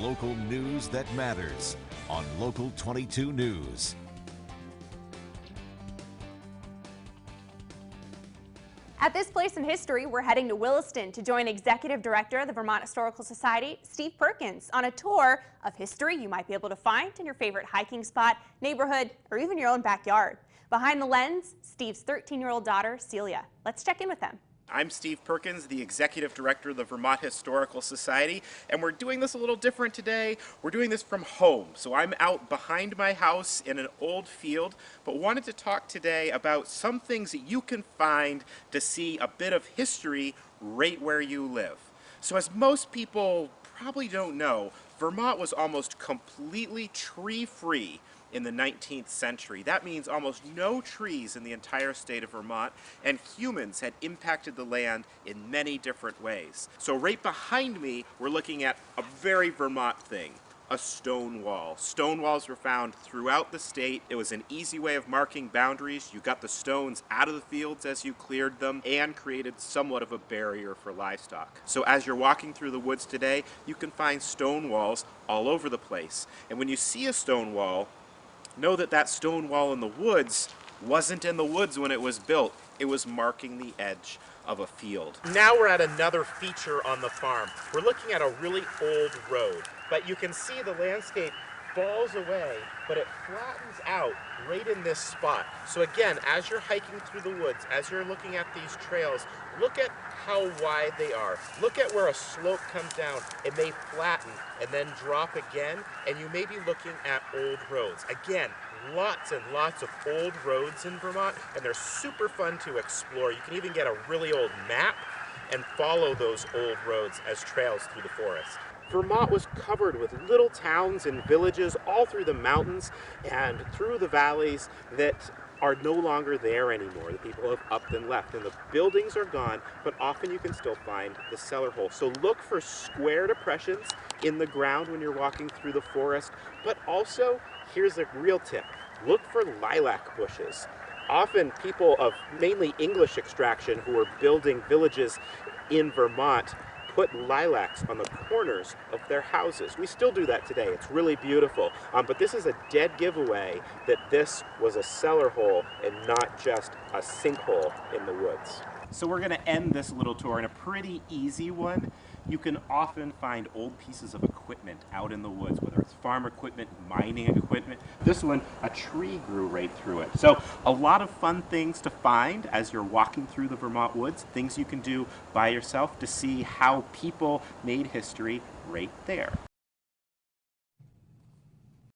local news that matters on Local 22 News. At this place in history, we're heading to Williston to join Executive Director of the Vermont Historical Society, Steve Perkins, on a tour of history you might be able to find in your favorite hiking spot, neighborhood, or even your own backyard. Behind the lens, Steve's 13-year-old daughter, Celia. Let's check in with them. I'm Steve Perkins, the Executive Director of the Vermont Historical Society, and we're doing this a little different today. We're doing this from home. So I'm out behind my house in an old field, but wanted to talk today about some things that you can find to see a bit of history right where you live. So as most people probably don't know, Vermont was almost completely tree-free in the 19th century. That means almost no trees in the entire state of Vermont, and humans had impacted the land in many different ways. So right behind me, we're looking at a very Vermont thing, a stone wall. Stone walls were found throughout the state. It was an easy way of marking boundaries. You got the stones out of the fields as you cleared them and created somewhat of a barrier for livestock. So as you're walking through the woods today, you can find stone walls all over the place. And when you see a stone wall, know that that stone wall in the woods wasn't in the woods when it was built. It was marking the edge of a field. Now we're at another feature on the farm. We're looking at a really old road, but you can see the landscape falls away, but it flattens out right in this spot. So again, as you're hiking through the woods, as you're looking at these trails, look at how wide they are. Look at where a slope comes down. It may flatten and then drop again, and you may be looking at old roads. Again, lots and lots of old roads in Vermont, and they're super fun to explore. You can even get a really old map and follow those old roads as trails through the forest. Vermont was covered with little towns and villages all through the mountains and through the valleys that are no longer there anymore. The people have upped and left, and the buildings are gone, but often you can still find the cellar hole. So look for square depressions in the ground when you're walking through the forest, but also, here's a real tip, look for lilac bushes. Often people of mainly English extraction who are building villages in Vermont put lilacs on the corners of their houses. We still do that today. It's really beautiful. But this is a dead giveaway that this was a cellar hole and not just a sinkhole in the woods. So we're going to end this little tour in a pretty easy one. You can often find old pieces of equipment out in the woods, whether it's farm equipment, mining equipment. This one, a tree grew right through it. So a lot of fun things to find as you're walking through the Vermont woods, things you can do by yourself to see how people made history right there.